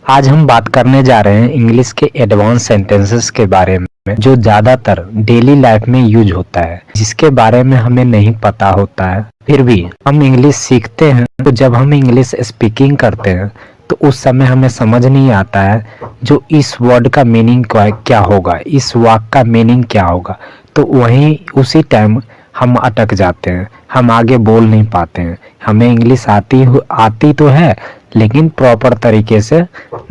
आज हम बात करने जा रहे हैं इंग्लिश के एडवांस सेंटेंसेस के बारे में जो ज़्यादातर डेली लाइफ में यूज होता है, जिसके बारे में हमें नहीं पता होता है। फिर भी हम इंग्लिश सीखते हैं, तो जब हम इंग्लिश स्पीकिंग करते हैं तो उस समय हमें समझ नहीं आता है जो इस वर्ड का मीनिंग क्या होगा, इस वाक्य का मीनिंग क्या होगा। तो वहीं उसी टाइम हम अटक जाते हैं, हम आगे बोल नहीं पाते हैं। हमें इंग्लिश आती तो है, लेकिन प्रॉपर तरीके से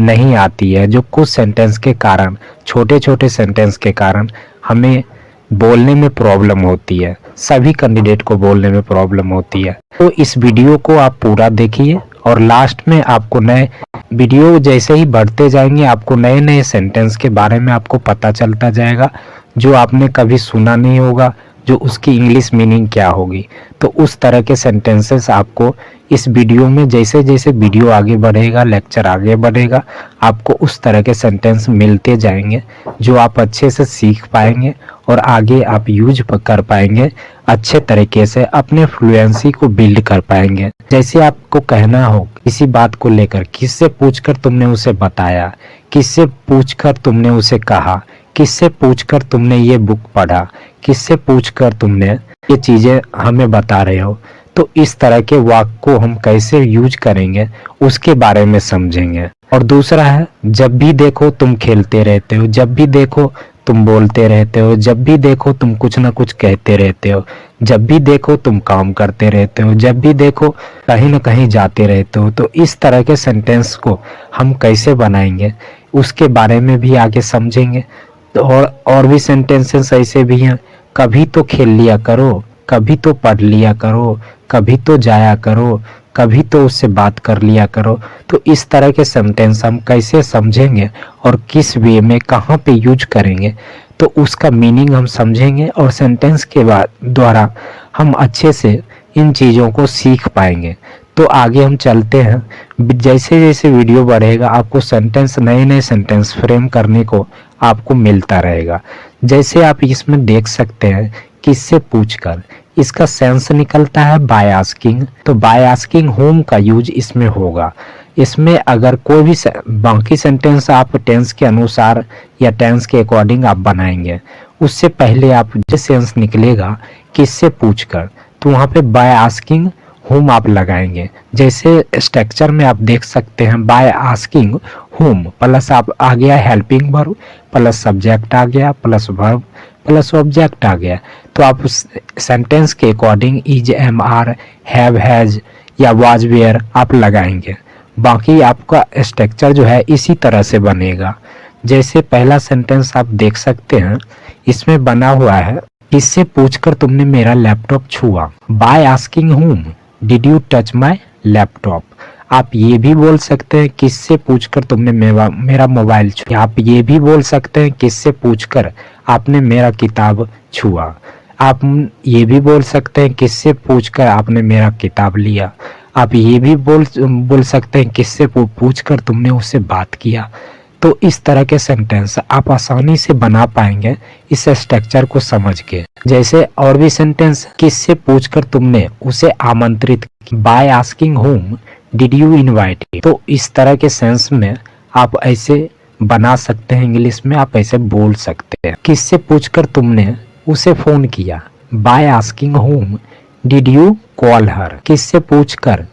नहीं आती है, जो कुछ सेंटेंस के कारण, छोटे छोटे सेंटेंस के कारण हमें बोलने में प्रॉब्लम होती है। सभी कैंडिडेट को बोलने में प्रॉब्लम होती है। तो इस वीडियो को आप पूरा देखिए और लास्ट में आपको नए वीडियो जैसे ही बढ़ते जाएंगे आपको नए नए सेंटेंस के बारे में आपको पता चलता जाएगा, जो आपने कभी सुना नहीं होगा, जो उसकी इंग्लिश मीनिंग क्या होगी। तो उस तरह के सेंटेंसेस आपको इस वीडियो में, जैसे जैसे वीडियो आगे बढ़ेगा, लेक्चर आगे बढ़ेगा, आपको उस तरह के सेंटेंस मिलते जाएंगे जो आप अच्छे से सीख पाएंगे और आगे आप यूज कर पाएंगे, अच्छे तरीके से अपने फ्लुएंसी को बिल्ड कर पाएंगे। जैसे आपको कहना हो किसी बात को लेकर, किससे पूछकर तुमने उसे बताया, किससे पूछकर तुमने उसे कहा, किससे पूछकर तुमने ये बुक पढ़ा, किससे पूछकर तुमने ये चीजें हमें बता रहे हो। तो इस तरह के वाक्य को हम कैसे यूज करेंगे उसके बारे में समझेंगे। और दूसरा है, जब भी देखो तुम खेलते रहते हो, जब भी देखो तुम बोलते रहते हो, जब भी देखो तुम कुछ ना कुछ कहते रहते हो, जब भी देखो तुम काम करते रहते हो, जब भी देखो कहीं ना कहीं जाते रहते हो। तो इस तरह के सेंटेंस को हम कैसे बनाएंगे उसके बारे में भी आगे समझेंगे। तो और भी सेंटेंसेस ऐसे भी हैं, कभी तो खेल लिया करो, कभी तो पढ़ लिया करो, कभी तो जाया करो, कभी तो उससे बात कर लिया करो। तो इस तरह के सेंटेंस हम कैसे समझेंगे और किस वे में कहाँ पे यूज करेंगे, तो उसका मीनिंग हम समझेंगे और सेंटेंस के बाद द्वारा हम अच्छे से इन चीज़ों को सीख पाएंगे। तो आगे हम चलते हैं। जैसे जैसे वीडियो बढ़ेगा आपको सेंटेंस, नए नए सेंटेंस फ्रेम करने को आपको मिलता रहेगा। जैसे आप इसमें देख सकते हैं, किससे पूछकर, इसका सेंस निकलता है बाय आस्किंग। तो बाय आस्किंग होम का यूज इसमें होगा। इसमें अगर कोई भी बाकी सेंटेंस आप टेंस के अनुसार या टेंस के अकॉर्डिंग आप बनाएंगे, उससे पहले आप जो सेंस निकलेगा किससे पूछकर, तो वहाँ पे बाय आस्किंग होम आप लगाएंगे। जैसे स्ट्रक्चर में आप देख सकते हैं, बाय आस्किंग होम प्लस आप आ गया हेल्पिंग वर्ब प्लस सब्जेक्ट आ गया प्लस वर्ब प्लस ऑब्जेक्ट आ गया। तो आप उस सेंटेंस के according is, am, are, have, has या वाज, वेयर आप लगाएंगे। बाकी आपका स्ट्रक्चर जो है इसी तरह से बनेगा। जैसे पहला सेंटेंस आप देख सकते हैं, इसमें बना हुआ है, इससे पूछकर तुमने मेरा लैपटॉप छुआ। Bye asking whom did you touch my laptop. आप ये भी बोल सकते हैं, किससे पूछकर तुमने मेरा मोबाइल छुआ। आप ये भी बोल सकते हैं, किससे पूछकर आपने मेरा किताब छुआ। आप ये भी बोल सकते हैं, किससे पूछकर आपने मेरा किताब लिया। आप ये भी बोल सकते हैं, किससे पूछकर तुमने उससे बात किया। तो इस तरह के सेंटेंस आप आसानी से बना पाएंगे इस स्ट्रक्चर को समझ के। जैसे और भी सेंटेंस, किससे पूछकर तुमने उसे आमंत्रित, bye asking whom did you invite. तो इस तरह के सेंस में आप ऐसे बना सकते हैं, इंग्लिश में आप ऐसे बोल सकते हैं। किससे पूछकर तुमने उसे फोन किया, by asking whom did you call her. किससे पूछकर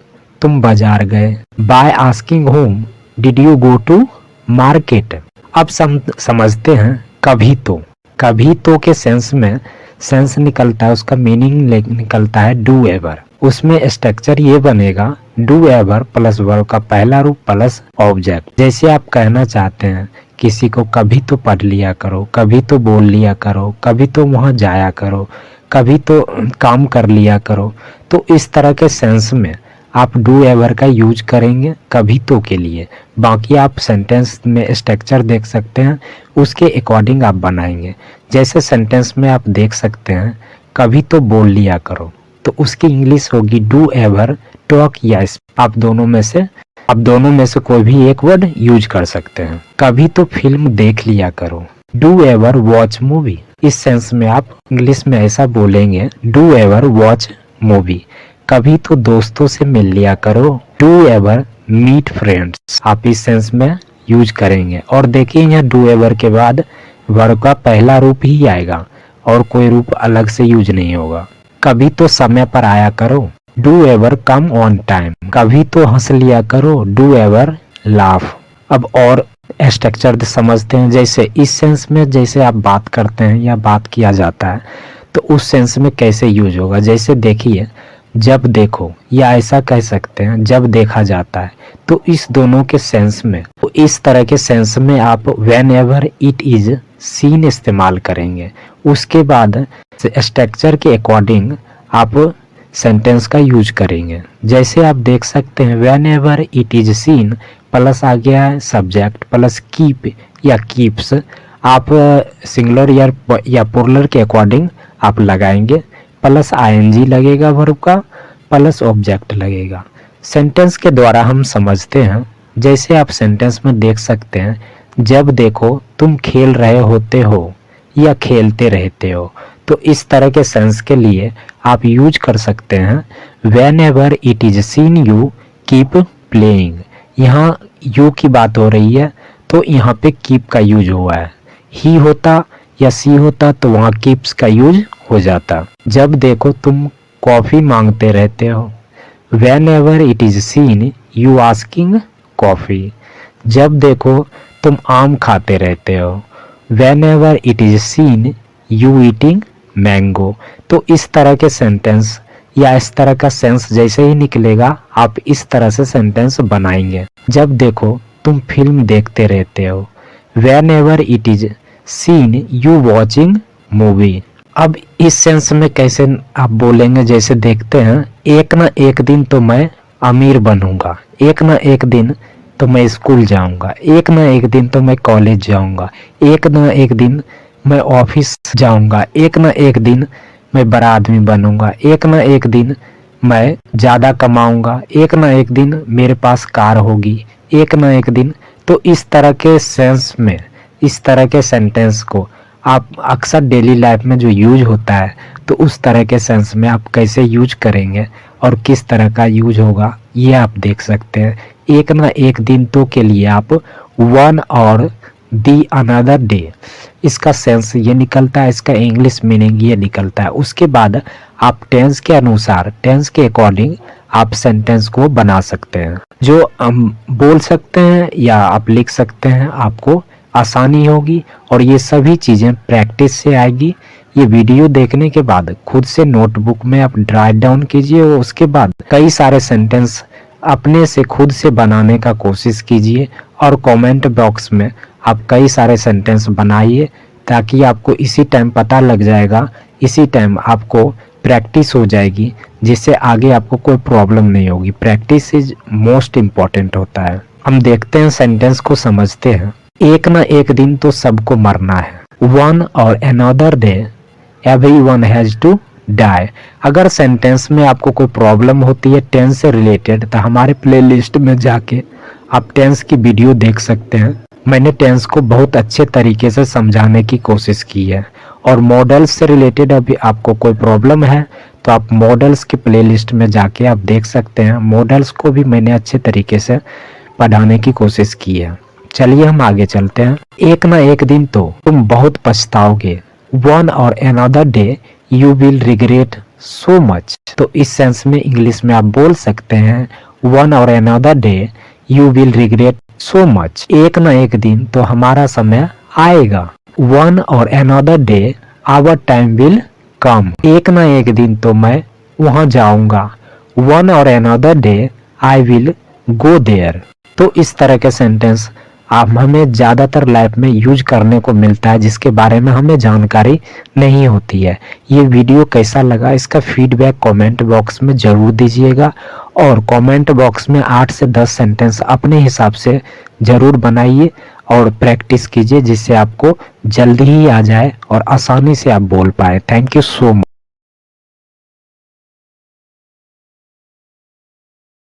तुम बाजार गए, by asking whom did you go to market. अब समझते हैं, कभी तो के सेंस में सेंस निकलता है, उसका मीनिंग निकलता है डू एवर। उसमें स्ट्रक्चर ये बनेगा, डू एवर प्लस वर्ब का पहला रूप प्लस ऑब्जेक्ट। जैसे आप कहना चाहते हैं किसी को, कभी तो पढ़ लिया करो, कभी तो बोल लिया करो, कभी तो वहाँ जाया करो, कभी तो काम कर लिया करो। तो इस तरह के सेंस में आप डू एवर का यूज करेंगे कभी तो के लिए। बाकी आप सेंटेंस में स्ट्रक्चर देख सकते हैं, उसके अकॉर्डिंग आप बनाएंगे। जैसे सेंटेंस में आप देख सकते हैं, कभी तो बोल लिया करो, तो उसकी इंग्लिश होगी डू एवर टॉक या स्पीक। आप दोनों में से कोई भी एक वर्ड यूज कर सकते हैं। कभी तो फिल्म देख लिया करो, डू एवर वॉच मूवी। इस सेंस में आप इंग्लिश में ऐसा बोलेंगे, डू एवर वॉच मूवी। कभी तो दोस्तों से मिल लिया करो, डू एवर मीट फ्रेंड्स। आप इस सेंस में यूज करेंगे। और देखिए यहाँ डू एवर के बाद वर्ब का पहला रूप ही आएगा और कोई रूप अलग से यूज नहीं होगा। कभी तो समय पर आया करो, do ever come on time. कभी तो हंस लिया करो, डू एवर लाफ। अब और स्ट्रक्चर समझते हैं। जैसे इस सेंस में जैसे आप बात करते हैं या बात किया जाता है तो उस सेंस में कैसे यूज होगा। जैसे देखिए जब देखो, या ऐसा कह सकते हैं जब देखा जाता है। तो इस दोनों के सेंस में, तो इस तरह के सेंस में आप when ever it is scene इस्तेमाल करेंगे। उसके बाद स्ट्रक्चर के अकॉर्डिंग आप सेंटेंस का यूज करेंगे। जैसे आप देख सकते हैं whenever it is seen plus आ गया है सब्जेक्ट प्लस कीप या कीप्स। आप सिंगुलर या प्लुरल के अकॉर्डिंग आप लगाएंगे, प्लस आईएनजी लगेगा वर्ब का, प्लस ऑब्जेक्ट लगेगा। सेंटेंस के द्वारा हम समझते हैं। जैसे आप सेंटेंस में देख सकते हैं जब देखो तुम खेल रहे होते हो या खेलते रहते हो। तो इस तरह के सेंस के लिए आप यूज कर सकते हैं whenever it is seen you keep playing. यहाँ यू की बात हो रही है तो यहाँ पे कीप का यूज हुआ है। ही होता या सी होता तो वहाँ कीप्स का यूज हो जाता। जब देखो तुम कॉफी मांगते रहते हो, when ever it is seen you asking coffee. जब देखो तुम आम खाते रहते हो, when ever it is seen you eating mango. तो इस तरह के सेंटेंस या इस तरह का सेंस जैसे ही निकलेगा आप इस तरह से सेंटेंस बनाएंगे। जब देखो तुम फिल्म देखते रहते हो, when ever it is seen you watching movie. अब इस सेंस में कैसे आप बोलेंगे, जैसे देखते हैं एक ना एक दिन तो मैं अमीर बनूंगा, एक ना एक दिन तो मैं स्कूल जाऊंगा, एक ना एक दिन तो मैं कॉलेज जाऊंगा, एक ना एक दिन मैं ऑफिस जाऊंगा, एक ना एक दिन मैं बड़ा आदमी बनूंगा, एक ना एक दिन मैं ज़्यादा कमाऊंगा, एक ना एक दिन मेरे पास कार होगी, एक ना एक दिन। तो इस तरह के सेंस में, इस तरह के सेंटेंस को आप अक्सर डेली लाइफ में जो यूज होता है तो उस तरह के सेंस में आप कैसे यूज करेंगे और किस तरह का यूज होगा ये आप देख सकते हैं। एक ना एक दिन तो के लिए आप वन और दी अनदर डे, इसका सेंस ये निकलता है, इसका इंग्लिश मीनिंग ये निकलता है। उसके बाद आप टेंस के अनुसार, टेंस के अकॉर्डिंग आप सेंटेंस को बना सकते हैं। जो हम बोल सकते हैं या आप लिख सकते हैं, आपको आसानी होगी और ये सभी चीज़ें प्रैक्टिस से आएगी। ये वीडियो देखने के बाद खुद से नोटबुक में आप राइट डाउन कीजिए और उसके बाद कई सारे सेंटेंस अपने से खुद से बनाने का कोशिश कीजिए और कमेंट बॉक्स में आप कई सारे सेंटेंस बनाइए ताकि आपको इसी टाइम पता लग जाएगा, इसी टाइम आपको प्रैक्टिस हो जाएगी, जिससे आगे आपको कोई प्रॉब्लम नहीं होगी। प्रैक्टिस इज मोस्ट इम्पॉर्टेंट होता है। हम देखते हैं सेंटेंस को समझते हैं। एक ना एक दिन तो सबको मरना है, one or another day everyone has to die. अगर सेंटेंस में आपको कोई प्रॉब्लम होती है टेंस से रिलेटेड तो हमारे प्लेलिस्ट में जाके आप टेंस की वीडियो देख सकते हैं। मैंने टेंस को बहुत अच्छे तरीके से समझाने की कोशिश की है। और मॉडल्स से रिलेटेड अभी आपको कोई प्रॉब्लम है तो आप मॉडल्स की प्लेलिस्ट में जाके आप देख सकते हैं। मॉडल्स को भी मैंने अच्छे तरीके से पढ़ाने की कोशिश की है। चलिए हम आगे चलते हैं। एक ना एक दिन तो तुम बहुत पछताओगे, one or another day you will regret so much. तो इस सेंस में इंग्लिश में आप बोल सकते हैं one or another day you will regret so much. एक ना एक दिन तो हमारा समय आएगा, one or another day our time will come. एक ना एक दिन तो मैं वहां जाऊंगा, one or another day I will go there. तो इस तरह के सेंटेंस आप हमें ज़्यादातर लाइफ में यूज करने को मिलता है जिसके बारे में हमें जानकारी नहीं होती है। ये वीडियो कैसा लगा इसका फीडबैक कमेंट बॉक्स में ज़रूर दीजिएगा और कमेंट बॉक्स में 8 से 10 सेंटेंस अपने हिसाब से ज़रूर बनाइए और प्रैक्टिस कीजिए जिससे आपको जल्दी ही आ जाए और आसानी से आप बोल पाए। Thank you so much.